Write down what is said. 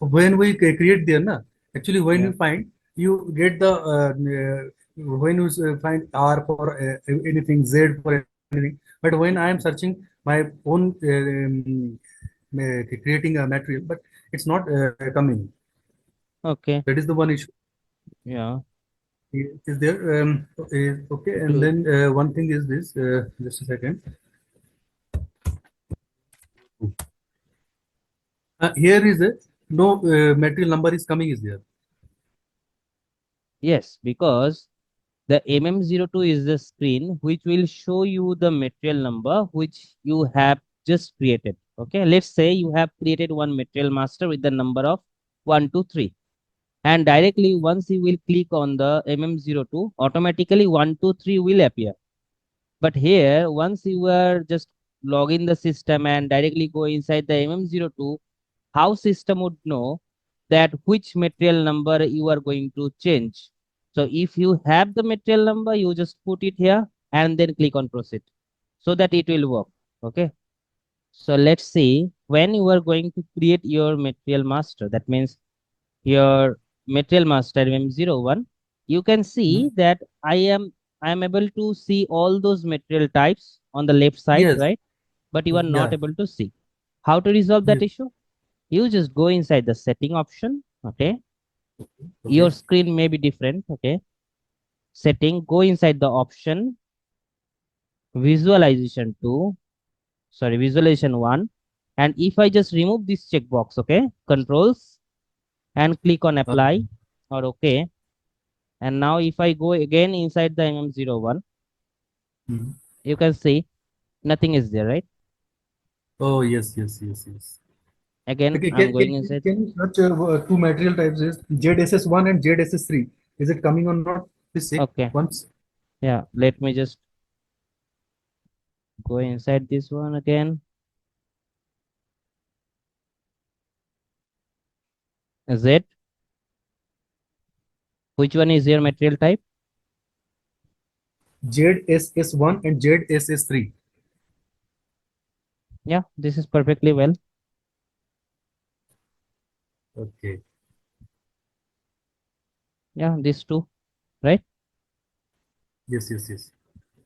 when we create there, na, actually when Yeah. you find, you get the when you find R for anything, Z for anything. But when I am searching my own creating a material, but it's not coming. Okay. That is the one issue. Yeah. Is there? Okay, and Do then one thing is this. Just a second. Here is a no material number is coming. Is there? Yes, because the MM02 is the screen which will show you the material number which you have just created. Okay, let's say you have created one material master with the number of 123, and directly once you will click on the MM02, automatically 123 will appear. But here, once you are just log in the system and directly go inside the MM02, how system would know that which material number you are going to change? So if you have the material number, you just put it here and then click on proceed so that it will work. Okay. So let's see when you are going to create your material master. That means your material master MM01, you can Hmm? see that I am able to see all those material types on the left side, Yes. right? But you are not Yeah. able to see. How to resolve that Yes. issue? You just go inside the setting option. Okay. Your Okay. screen may be different. Okay. Setting, go inside the option visualization 2, sorry, visualization 1. And if I just remove this checkbox, okay, controls and click on Uh, apply or okay. And now if I go again inside the MM01, hmm. you can see nothing is there, right? Oh yes, yes, yes, yes. Again, Okay, I'm going can, inside. can you search two material types is ZSS1 and ZSS3? Is it coming or not? Please check Okay. once. Yeah. Let me just go inside this one again. Is it? Which one is your material type? ZSS1 and ZSS3. Yeah, this is perfectly well. Okay. Yeah, these two, right? Yes, yes, yes.